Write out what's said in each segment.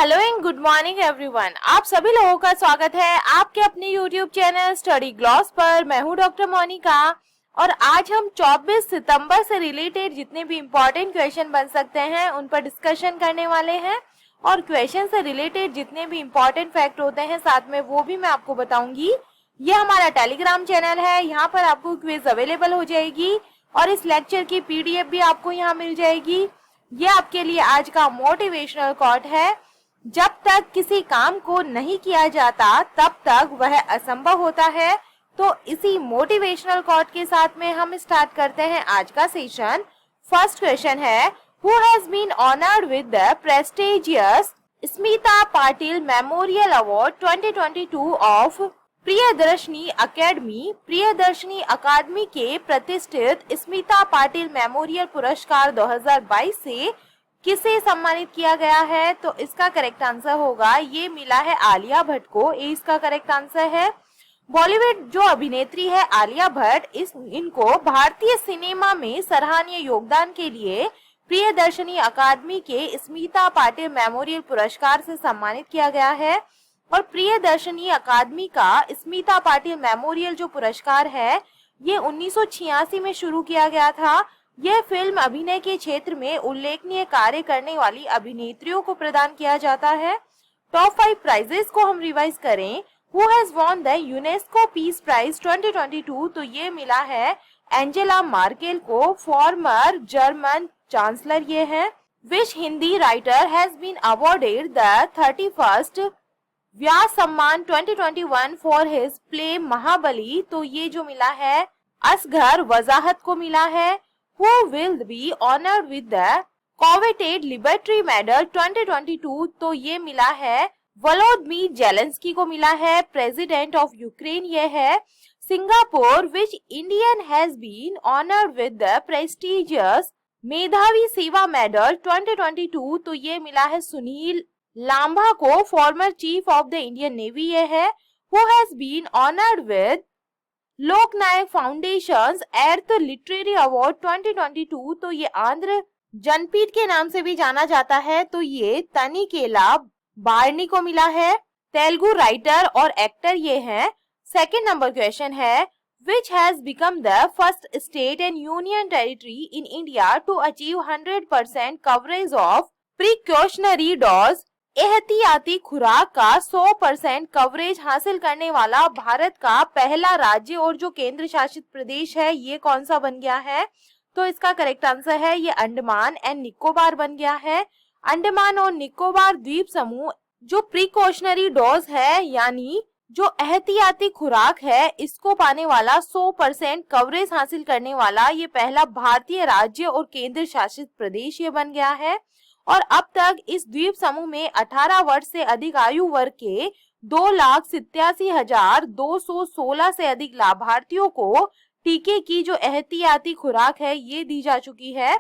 Hello and good morning everyone. आप सभी लोगों का स्वागत है आपके अपने यूट्यूब चैनल स्टडी ग्लॉस पर। मैं हूं डॉक्टर मोनिका और आज हम 24 सितंबर से रिलेटेड जितने भी इम्पोर्टेंट क्वेश्चन बन सकते हैं उन पर डिस्कशन करने वाले हैं और क्वेश्चन से रिलेटेड जितने भी इम्पोर्टेंट फैक्ट होते हैं साथ में वो भी मैं आपको बताऊंगी। ये हमारा टेलीग्राम चैनल है, यहाँ पर आपको क्विज अवेलेबल हो जाएगी और इस लेक्चर की पीडीएफ भी आपको यहाँ मिल जाएगी। ये आपके लिए आज का मोटिवेशनल कोट है, जब तक किसी काम को नहीं किया जाता तब तक वह असंभव होता है। तो इसी मोटिवेशनल कोट के साथ में हम स्टार्ट करते हैं आज का सेशन। फर्स्ट क्वेश्चन है, who has been honoured with the prestigious Smita Patil memorial award 2022 of Priyadarshini academy. Priyadarshini अकादमी के प्रतिष्ठित स्मिता पाटिल मेमोरियल पुरस्कार 2022 से किसे सम्मानित किया गया है? तो इसका करेक्ट आंसर होगा, ये मिला है आलिया भट्ट को। ये इसका करेक्ट आंसर है। बॉलीवुड जो अभिनेत्री है आलिया भट्ट, इनको भारतीय सिनेमा में सराहनीय योगदान के लिए प्रियदर्शनी अकादमी के स्मिता पाटिल मेमोरियल पुरस्कार से सम्मानित किया गया है। और प्रियदर्शनी अकादमी का स्मिता पाटिल मेमोरियल जो पुरस्कार है ये 1986 में शुरू किया गया था। यह फिल्म अभिनय के क्षेत्र में उल्लेखनीय कार्य करने वाली अभिनेत्रियों को प्रदान किया जाता है। टॉप 5 प्राइजेस को हम रिवाइज करें। Who has won the UNESCO peace prize 2022? तो ये मिला है एंजेला मार्केल को, फॉर्मर जर्मन चांसलर ये है। Which Hindi writer has been awarded the 31st Vyas Samman 2021 for his play महाबली? तो ये जो मिला है असगर वजाहत को मिला है। Who will be honored with the coveted Liberty Medal 2022? तो ये मिला है वोलोदिमीर जेलेंस्की को मिला है, प्रेसिडेंट ऑफ यूक्रेन ये है। Singapore, which Indian has been honored with the prestigious मेधावी सेवा मेडल 2022? तो ये मिला है सुनील लांबा को, former chief of the Indian navy ये है। Who has been honored with Loknayak foundations earth literary award 2022? तो ये आंध्र जनपीठ के नाम से भी जाना जाता है। तो ये तनिकेला बार्नी को मिला है, तेलुगु राइटर और एक्टर ये हैं। सेकंड नंबर क्वेश्चन है, which has become the first state and union territory in India to achieve 100% coverage of precautionary dose? एहतियाती खुराक का 100% कवरेज हासिल करने वाला भारत का पहला राज्य और जो केंद्र शासित प्रदेश है ये कौन सा बन गया है? तो इसका करेक्ट आंसर है ये अंडमान एंड निकोबार बन गया है। अंडमान और निकोबार द्वीप समूह जो प्रिकॉशनरी डोज है यानी जो एहतियाती खुराक है इसको पाने वाला 100% कवरेज हासिल करने वाला ये पहला भारतीय राज्य और केंद्र शासित प्रदेश ये बन गया है। और अब तक इस द्वीप समूह में 18 वर्ष से अधिक आयु वर्ग के 2,87,216 से अधिक लाभार्थियों को टीके की जो एहतियाती खुराक है ये दी जा चुकी है।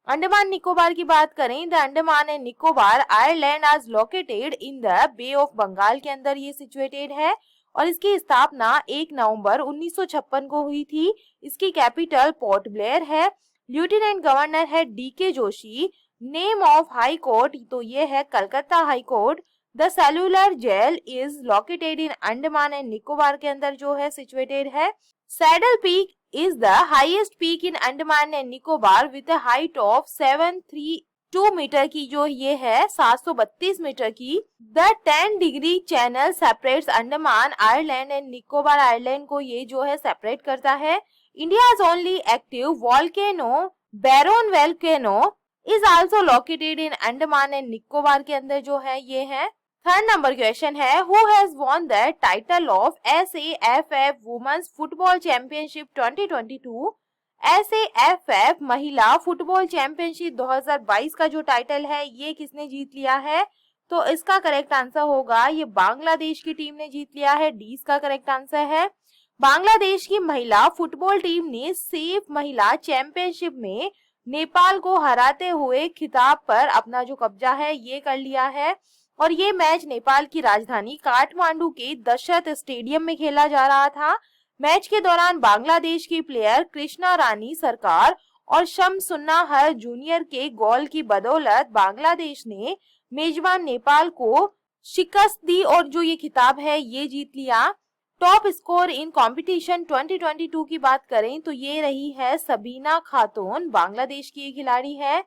अंडमान निकोबार की बात करें, the Andaman and Nicobar island आज located in the Bay of Bengal के अंदर ये सिचुएटेड है और इसकी स्थापना 1 नवंबर 1956 को हुई थी। इसकी कैपिटल पोर्ट ब्लेयर है। लेफ्टिनेंट गवर्नर है D K Joshi. Name of high court तो ये है Calcutta high court. The cellular jail is located in Andaman and Nicobar के अंदर जो है सिचुएटेड है। Saddle peak is the highest peak in Andaman and Nicobar with a height of 732 metre की जो ये है 732 मीटर की। The 10 degree channel separates Andaman island and Nicobar island को ये जो है सेपरेट करता है। India's only active volcano Barren volcano is also located in Andaman and Nicobar के अंदर जो है ये है। थर्ड नंबर क्वेश्चन है, who has won the title of SAFF women's football championship 2022? SAFF महिला फुटबॉल चैंपियनशिप 2022 का जो टाइटल है ये किसने जीत लिया है? तो इसका करेक्ट आंसर होगा ये बांग्लादेश की टीम ने जीत लिया है। डी इसका करेक्ट आंसर है। बांग्लादेश की महिला फुटबॉल टीम ने सेफ महिला चैंपियनशिप में नेपाल को हराते हुए खिताब पर अपना जो कब्जा है ये कर लिया है और ये मैच नेपाल की राजधानी काठमांडू के दशरथ स्टेडियम में खेला जा रहा था। मैच के दौरान बांग्लादेश की प्लेयर कृष्णा रानी सरकार और शमसुन्ना हर जूनियर के गोल की बदौलत बांग्लादेश ने मेजबान नेपाल को शिकस्त दी और जो ये खिताब है ये जीत लिया। टॉप स्कोर इन कंपटीशन 2022 की बात करें तो ये रही है सबीना खातून, बांग्लादेश की ये खिलाड़ी है।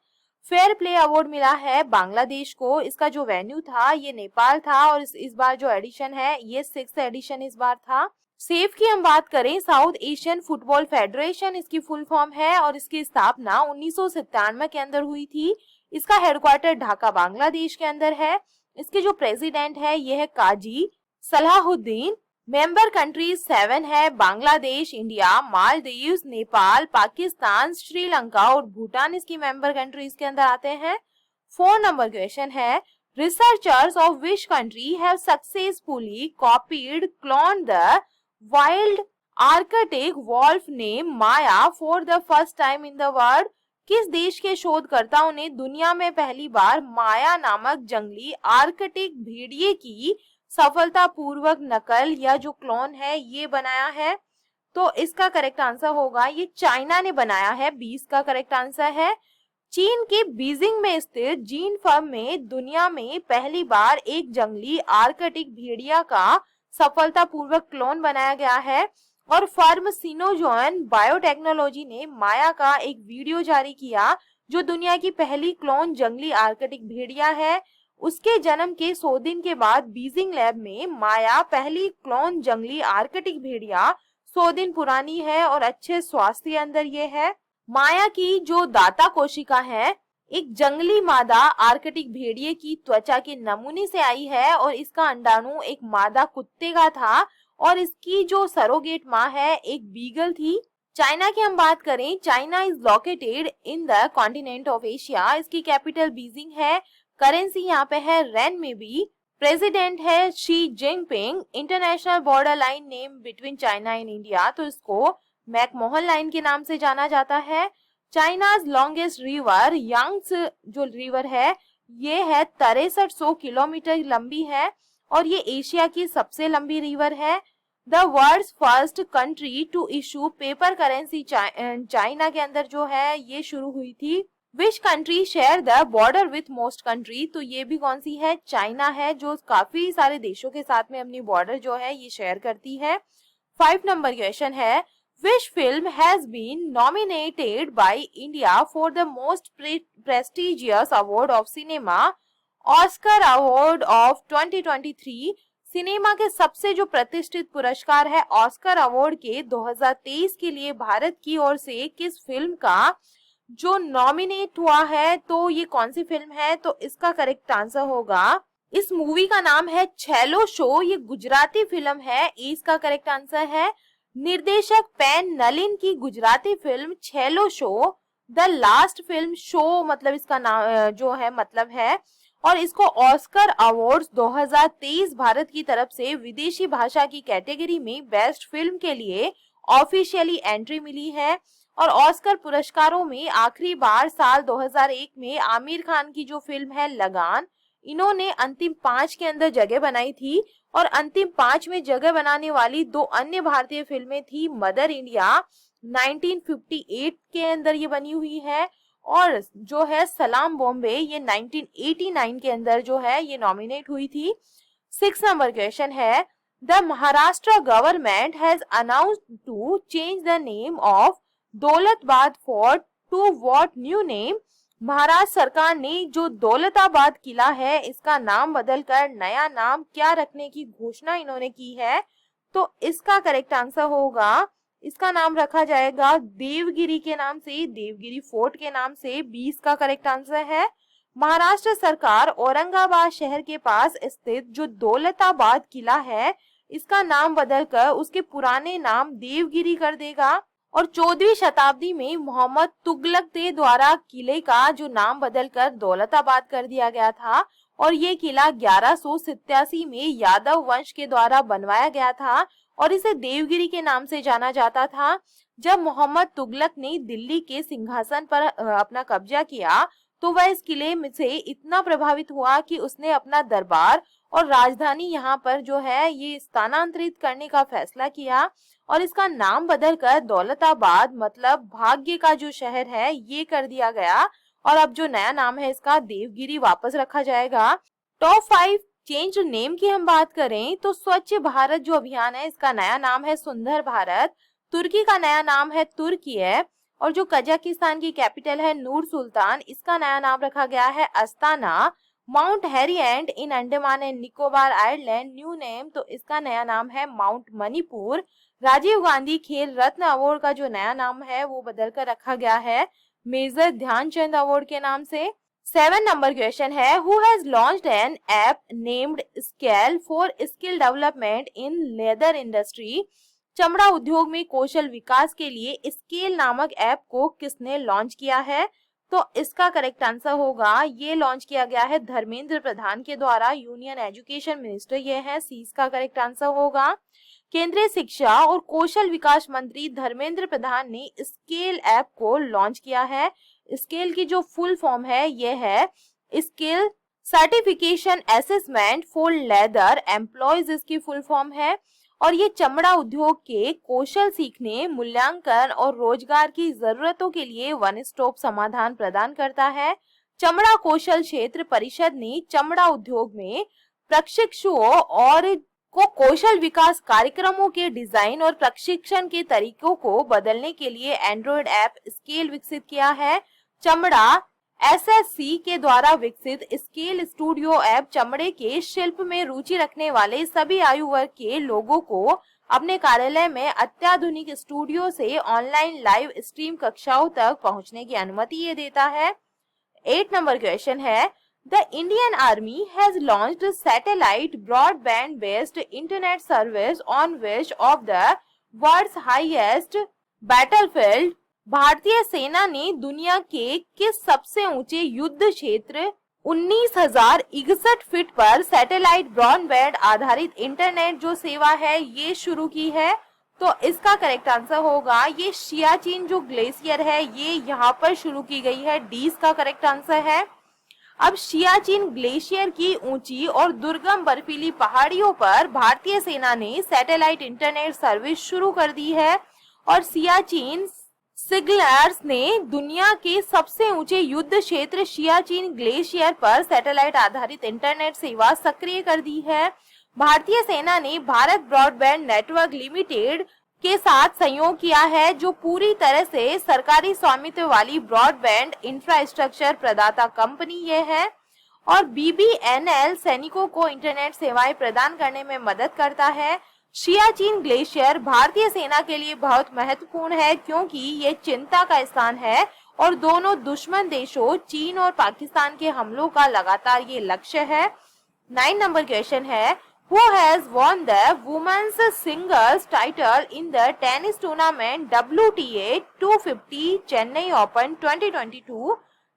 फेयर प्ले अवार्ड मिला है बांग्लादेश को। इसका जो वेन्यू था ये नेपाल था और इस बार जो एडिशन है ये 6th एडिशन इस बार था। सेफ की हम बात करें, साउथ एशियन फुटबॉल फेडरेशन इसकी फुल फॉर्म है और इसकी स्थापना 1997 के अंदर हुई थी। इसका हेडक्वार्टर ढाका बांग्लादेश के अंदर है। इसके जो प्रेसिडेंट है ये है काजी सलाहुद्दीन। मेंबर कंट्रीज 7 है, बांग्लादेश, इंडिया, मालदीव्स, नेपाल, पाकिस्तान, श्रीलंका और भूटान इसकी मेंबर कंट्रीज के अंदर आते हैं। 4 नंबर क्वेश्चन है, researchers of which country have successfully copied clone the wild arctic wolf name Maya for the first time in the world. किस देश के शोधकर्ताओं ने दुनिया में पहली बार माया नामक जंगली आर्कटिक भेड़िए की सफलतापूर्वक नकल या जो क्लोन है ये बनाया है? तो इसका करेक्ट आंसर होगा ये चाइना ने बनाया है। 20 का करेक्ट आंसर है। चीन के बीजिंग में स्थित जीन फर्म में दुनिया में पहली बार एक जंगली आर्कटिक भेड़िया का सफलतापूर्वक क्लोन बनाया गया है और फर्म सिनोजोन बायोटेक्नोलॉजी ने माया का एक वीडियो जारी किया जो दुनिया की पहली क्लोन जंगली आर्कटिक भेड़िया है। उसके जन्म के 100 दिन के बाद बीजिंग लैब में माया पहली क्लोन जंगली आर्कटिक भेड़िया 100 दिन पुरानी है और अच्छे स्वास्थ्य के अंदर ये है। माया की जो दाता कोशिका है एक जंगली मादा आर्कटिक भेड़िए की त्वचा के नमूने से आई है और इसका अंडाणु एक मादा कुत्ते का था और इसकी जो सरोगेट माँ है एक बीगल थी। चाइना की हम बात करें, China is located in the continent of Asia. इसकी कैपिटल बीजिंग है। करेंसी यहाँ पे है रेन में भी। प्रेसिडेंट है Xi Jinping. International border line name between China and India, तो इसको मैकमोहन लाइन के नाम से जाना जाता है। चाइनाज लॉन्गेस्ट रिवर यांग्स जो रिवर है ये है 6300 किलोमीटर लंबी है और ये एशिया की सबसे लंबी रिवर है। The world's first country to issue paper currency China के अंदर जो है ये शुरू हुई थी। Which country share the border with most country, तो ये भी कौन सी है? चाइना है जो काफी सारे देशों के साथ में अपनी बॉर्डर जो है ये शेयर करती है। 5 नंबर क्वेश्चन है, which film has been nominated by India for the most prestigious award of cinema, Oscar Award of 2023? Cinema के सबसे जो प्रतिष्ठित पुरस्कार है ऑस्कर अवार्ड के 2023 के लिए भारत की ओर से किस फिल्म का जो नॉमिनेट हुआ है, तो ये कौन सी फिल्म है? तो इसका करेक्ट आंसर होगा, इस मूवी का नाम है छेलो शो। ये गुजराती फिल्म है। इसका करेक्ट आंसर है। निर्देशक पेन नलिन की Gujarati film Chhello show the last film, show मतलब इसका नाम जो है मतलब है, और इसको ऑस्कर अवार्ड्स 2023 भारत की तरफ से विदेशी भाषा की कैटेगरी में बेस्ट फिल्म के लिए ऑफिशियली एंट्री मिली है। और ऑस्कर पुरस्कारों में आखिरी बार साल 2001 में आमिर खान की जो फिल्म है लगान, इन्होंने अंतिम 5 के अंदर जगह बनाई थी और अंतिम 5 में जगह बनाने वाली 2 अन्य भारतीय फिल्में थी मदर इंडिया 1958 के अंदर ये बनी हुई है और जो है सलाम बॉम्बे ये 1989 के अंदर जो है ये नॉमिनेट हुई थी। 6 नंबर क्वेश्चन है, the Maharashtra government has announced to change the name of Daulatabad fort to what new name? Maharashtra सरकार ने जो दौलताबाद किला है इसका नाम बदलकर नया नाम क्या रखने की घोषणा इन्होंने की है? तो इसका करेक्ट आंसर होगा, इसका नाम रखा जाएगा देवगिरी के नाम से, देवगिरी फोर्ट के नाम से। 20 का करेक्ट आंसर है। महाराष्ट्र सरकार औरंगाबाद शहर के पास स्थित जो दौलताबाद किला है इसका नाम बदलकर उसके पुराने नाम देवगिरी कर देगा। और 14वीं शताब्दी में मोहम्मद तुगलक द्वारा किले का जो नाम बदलकर दौलताबाद कर दिया गया था और ये किला 1187 में यादव वंश के द्वारा बनवाया गया था और इसे देवगिरी के नाम से जाना जाता था। जब मोहम्मद तुगलक ने दिल्ली के सिंहासन पर अपना कब्जा किया तो वह इस किले से इतना प्रभावित हुआ कि उसने अपना दरबार और राजधानी यहाँ पर जो है ये स्थानांतरित करने का फैसला किया और इसका नाम बदलकर दौलताबाद मतलब भाग्य का जो शहर है ये कर दिया गया। और अब जो नया नाम है इसका देवगिरी वापस रखा जाएगा। टॉप 5 चेंज नेम की हम बात करें तो स्वच्छ भारत जो अभियान है इसका नया नाम है सुंदर भारत। तुर्की का नया नाम है तुर्कीय। और जो कजाकिस्तान की कैपिटल है नूर सुल्तान, इसका नया नाम रखा गया है Astana. Mount Harriet in Andaman and Nicobar island new name, तो इसका नया नाम है माउंट मणिपुर। राजीव गांधी खेल रत्न अवार्ड का जो नया नाम है वो बदलकर रखा गया है मेजर ध्यानचंद अवार्ड के नाम से। 7 नंबर क्वेश्चन है, who has launched N app named scale for skill development in leather industry. चमड़ा उद्योग में कौशल विकास के लिए स्केल नामक ऐप को किसने लॉन्च किया है? तो इसका करेक्ट आंसर होगा, ये लॉन्च किया गया है धर्मेंद्र प्रधान के द्वारा, यूनियन एजुकेशन मिनिस्टर ये है, सी इसका करेक्ट आंसर होगा। केंद्रीय शिक्षा और कौशल विकास मंत्री धर्मेंद्र प्रधान ने स्केल ऐप को लॉन्च किया है। स्केल की जो फुल फॉर्म है ये है skill certification assessment for leather employees, इसकी फुल फॉर्म है। और ये चमड़ा उद्योग के कौशल सीखने, मूल्यांकन और रोजगार की जरूरतों के लिए वन स्टॉप समाधान प्रदान करता है। चमड़ा कौशल क्षेत्र परिषद ने चमड़ा उद्योग में प्रशिक्षुओं और को कौशल विकास कार्यक्रमों के डिजाइन और प्रशिक्षण के तरीकों को बदलने के लिए एंड्रॉइड ऐप स्केल विकसित किया है। चमड़ा एसएससी के द्वारा विकसित स्केल स्टूडियो ऐप चमड़े के शिल्प में रुचि रखने वाले सभी आयु वर्ग के लोगों को अपने कार्यालय में अत्याधुनिक स्टूडियो से ऑनलाइन लाइव स्ट्रीम कक्षाओं तक पहुंचने की अनुमति ये देता है। 8 नंबर क्वेश्चन है, the Indian army has launched satellite broadband based internet service on which of the world's highest battlefield. भारतीय सेना ने दुनिया के किस सबसे ऊंचे युद्ध क्षेत्र 19,061 फीट पर सैटेलाइट ब्रॉडबैंड आधारित इंटरनेट जो सेवा है ये शुरू की है? तो इसका करेक्ट आंसर होगा, ये सियाचिन जो ग्लेशियर है ये यहाँ पर शुरू की गई है, डी इसका करेक्ट आंसर है। अब सियाचिन ग्लेशियर की ऊंची और दुर्गम बर्फीली पहाड़ियों पर भारतीय सेना ने सैटेलाइट इंटरनेट सर्विस शुरू कर दी है और सियाचिन सिग्नलर्स ने दुनिया के सबसे ऊंचे युद्ध क्षेत्र सियाचिन ग्लेशियर पर सैटेलाइट आधारित इंटरनेट सेवा सक्रिय कर दी है। भारतीय सेना ने भारत ब्रॉडबैंड नेटवर्क लिमिटेड के साथ सहयोग किया है जो पूरी तरह से सरकारी स्वामित्व वाली ब्रॉडबैंड इंफ्रास्ट्रक्चर प्रदाता कंपनी ये है। और बीबीएनएल सैनिकों को इंटरनेट सेवाएं प्रदान करने में मदद करता है। सियाचिन ग्लेशियर भारतीय सेना के लिए बहुत महत्वपूर्ण है क्योंकि ये चिंता का स्थान है और दोनों दुश्मन देशों चीन और पाकिस्तान के हमलों का लगातार ये लक्ष्य है। 9 नंबर क्वेश्चन है, who has won the women's singles title in the tennis tournament WTA 250 Chennai Open 2022?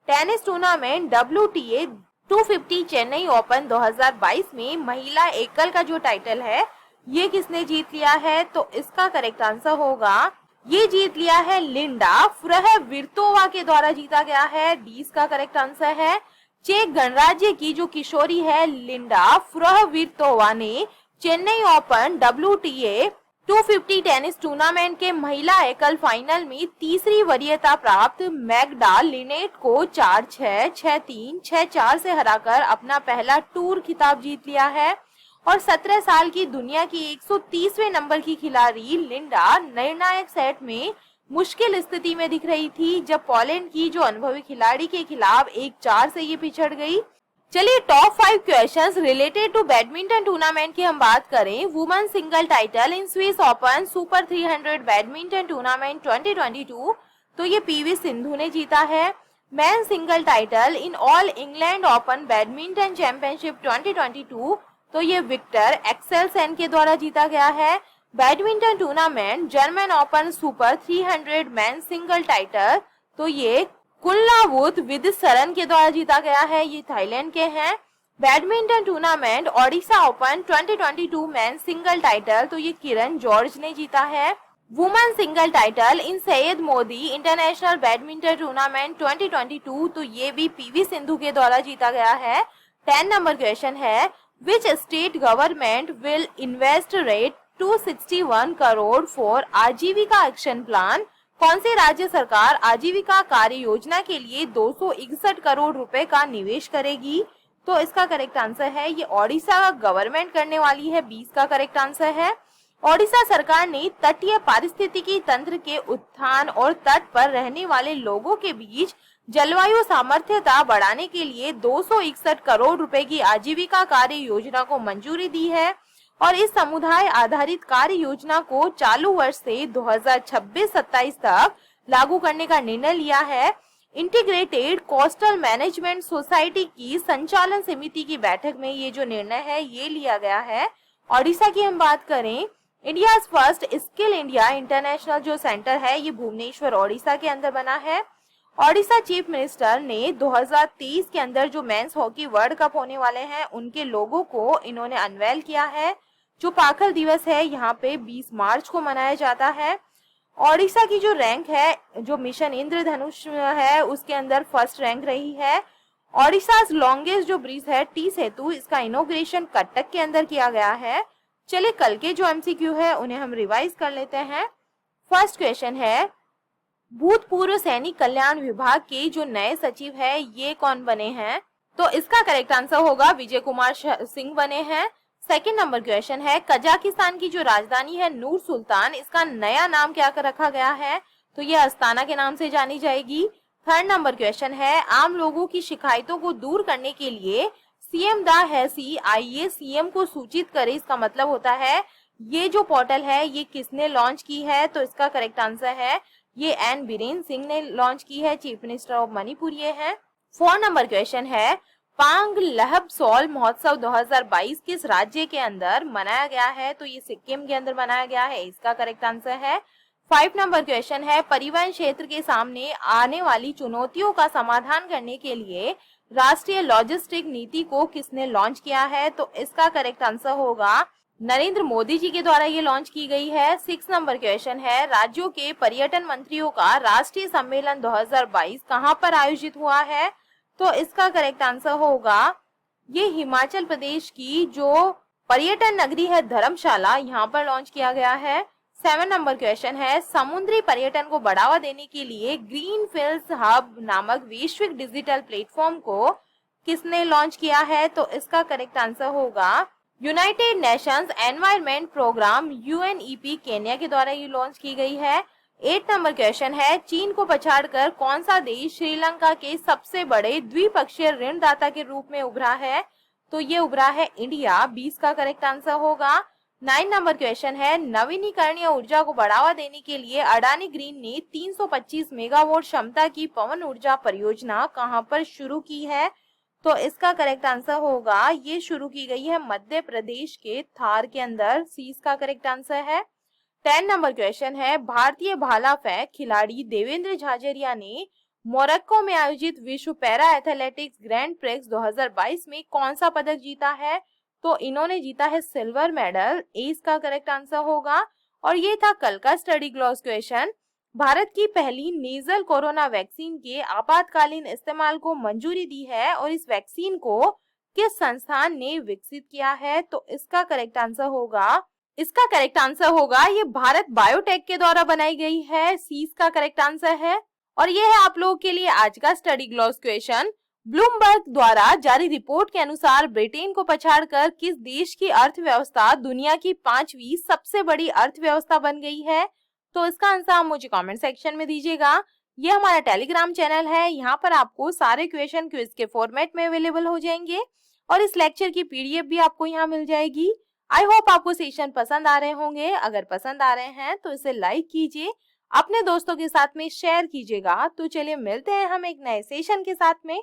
Tennis tournament WTA 250 Chennai open 2022 में महिला एकल का जो टाइटल है ये किसने जीत लिया है? तो इसका करेक्ट आंसर होगा, ये जीत लिया है लिंडा फ्रहविर्तोवा के द्वारा जीता गया है, डी इसका करेक्ट आंसर है। चेक गणराज्य की जो किशोरी है लिंडा फ्रहविर्तोवा ने Chennai open WTA 250 tennis tournament के महिला एकल फाइनल में तीसरी वरीयता प्राप्त मैग्डा लिनेट को 4-6, 6-3, 6-4 से हराकर अपना पहला टूर खिताब जीत लिया है। और 17 साल की दुनिया की 130वें नंबर की खिलाड़ी लिंडा निर्णायक सेट में मुश्किल स्थिति में दिख रही थी जब पोलैंड की जो अनुभवी खिलाड़ी के खिलाफ 1-4 से ये पिछड़ गई। चलिए top 5 questions related to badminton tournament की हम बात करें। Women single title in Swiss Open super 300 badminton tournament 2022 तो ये पीवी सिंधु ने जीता है। Man single title in All England Open badminton championship 2022 तो ये विक्टर एक्सेलसेन के द्वारा जीता गया है। Badminton tournament German open super 300 man single title तो ये कुल्लावुत विदिसरन के द्वारा जीता गया है, ये थाईलैंड के हैं। Badminton tournament Odisha open 2022 man single title तो ये किरण जॉर्ज ने जीता है। वुमेन सिंगल टाइटल इन Syed Modi international badminton tournament 2022 तो ये भी पीवी सिंधु के द्वारा जीता गया है। 10 नंबर क्वेश्चन है, which state government will invest rate 261 crore for आजीविका एक्शन प्लान कौन सी राज्य सरकार आजीविका कार्य योजना के लिए 261 करोड़ रुपए का निवेश करेगी? तो इसका करेक्ट आंसर है ये ओडिशा गवर्नमेंट करने वाली है। 20 का करेक्ट आंसर है। ओडिशा सरकार ने तटीय पारिस्थितिकी तंत्र के उत्थान और तट पर रहने वाले लोगों के बीच जलवायु सामर्थ्यता बढ़ाने के लिए 261 करोड़ रुपए की आजीविका कार्य योजना को मंजूरी दी है और इस समुदाय आधारित कार्य योजना को चालू वर्ष से 2026-27 तक लागू करने का निर्णय लिया है। इंटीग्रेटेड कोस्टल मैनेजमेंट सोसाइटी की संचालन समिति की बैठक में ये जो निर्णय है ये लिया गया है। ओडिशा की हम बात करें, India first skill India international जो सेंटर है ये भुवनेश्वर ओडिशा के अंदर बना है। ओडिशा चीफ मिनिस्टर ने 2023 के अंदर जो मेंस हॉकी वर्ल्ड कप होने वाले हैं उनके लोगो को इन्होंने अनवेल किया है। जो पाखल दिवस है यहाँ पे 20 मार्च को मनाया जाता है। ओडिशा की जो रैंक है, जो मिशन इंद्रधनुष है उसके अंदर फर्स्ट रैंक रही है। ओडिशा लॉन्गेस्ट जो ब्रिज है टी सेतु, इसका इनॉग्रेशन कटक के अंदर किया गया है। चलिए कल के जो एमसीक्यू है उन्हें हम रिवाइज कर लेते हैं। फर्स्ट क्वेश्चन है, भूतपूर्व सैनिक कल्याण विभाग के जो नए सचिव है ये कौन बने हैं? तो इसका करेक्ट आंसर होगा विजय कुमार सिंह बने हैं। सेकंड नंबर क्वेश्चन है, कजाकिस्तान की जो राजधानी है नूर सुल्तान, इसका नया नाम क्या कर रखा गया है? तो ये अस्ताना के नाम से जानी जाएगी। थर्ड नंबर क्वेश्चन है, आम लोगों की शिकायतों को दूर करने के लिए सीएम द हैसी आइए सीएम को सूचित करे, इसका मतलब होता है ये जो पोर्टल है ये किसने लॉन्च की है? तो इसका करेक्ट आंसर है ये एन बीरेन सिंह ने लॉन्च की है। चीफ मिनिस्टर ऑफ मणिपुर ये है। 4 नंबर क्वेश्चन है, पांग लहब सोल महोत्सव 2022 किस राज्य के अंदर मनाया गया है? तो ये सिक्किम के अंदर मनाया गया है, इसका करेक्ट आंसर है। 5 नंबर क्वेश्चन है, परिवहन क्षेत्र के सामने आने वाली चुनौतियों का समाधान करने के लिए राष्ट्रीय लॉजिस्टिक नीति को किसने लॉन्च किया है? तो इसका करेक्ट आंसर होगा नरेंद्र मोदी जी के द्वारा ये लॉन्च की गई है। 6 नंबर क्वेश्चन है, राज्यों के पर्यटन मंत्रियों का राष्ट्रीय सम्मेलन 2022 कहां पर आयोजित हुआ है? तो इसका करेक्ट आंसर होगा ये हिमाचल प्रदेश की जो पर्यटन नगरी है धर्मशाला, यहाँ पर लॉन्च किया गया है। 7 नंबर क्वेश्चन है, समुद्री पर्यटन को बढ़ावा देने के लिए ग्रीन फील्ड्स हब नामक वैश्विक डिजिटल प्लेटफॉर्म को किसने लॉन्च किया है? तो इसका करेक्ट आंसर होगा United Nations Environment Programme UNEP Kenya के द्वारा ये लॉन्च की गई है। 8 नंबर क्वेश्चन है, चीन को पछाड़कर कौन सा देश श्रीलंका के सबसे बड़े द्विपक्षीय ऋणदाता के रूप में उभरा है? तो ये उभरा है इंडिया। 20 का करेक्ट आंसर होगा। 9 नंबर क्वेश्चन है, नवीनीकरणीय ऊर्जा को बढ़ावा देने के लिए अडानी ग्रीन ने 325 मेगावाट क्षमता की पवन ऊर्जा परियोजना कहां पर शुरू की है? तो इसका करेक्ट आंसर होगा ये शुरू की गई है मध्य प्रदेश के थार के अंदर। सी इसका करेक्ट आंसर है। 10 नंबर क्वेश्चन है, भारतीय भाला फेंक खिलाड़ी देवेंद्र झाझरिया ने मोरक्को में आयोजित विश्व पैरा एथलेटिक्स ग्रैंड प्रिक्स 2022 में कौन सा पदक जीता है? तो इन्होंने जीता है सिल्वर मेडल। ए इसका करेक्ट आंसर होगा। और ये था कल का स्टडी ग्लॉस क्वेश्चन। भारत की पहली नेजल कोरोना वैक्सीन के आपातकालीन इस्तेमाल को मंजूरी दी है और इस वैक्सीन को किस संस्थान ने विकसित किया है? तो इसका करेक्ट आंसर होगा ये भारत बायोटेक के द्वारा बनाई गई है। सी इसका करेक्ट आंसर है। और ये है आप लोगों के लिए आज का स्टडी ग्लॉस क्वेश्चन। ब्लूमबर्ग द्वारा जारी रिपोर्ट के अनुसार ब्रिटेन को पछाड़कर किस देश की अर्थव्यवस्था दुनिया की 5वीं सबसे बड़ी अर्थव्यवस्था बन गई है? तो इसका आंसर आप मुझे कमेंट सेक्शन में दीजिएगा। ये हमारा टेलीग्राम चैनल है, यहाँ पर आपको सारे क्वेश्चन क्विज के फॉर्मेट में अवेलेबल हो जाएंगे और इस लेक्चर की पीडीएफ भी आपको यहाँ मिल जाएगी। आई होप आपको सेशन पसंद आ रहे होंगे। अगर पसंद आ रहे हैं तो इसे लाइक कीजिए, अपने दोस्तों के साथ में शेयर कीजिएगा। तो चलिए मिलते हैं हम एक नए सेशन के साथ में।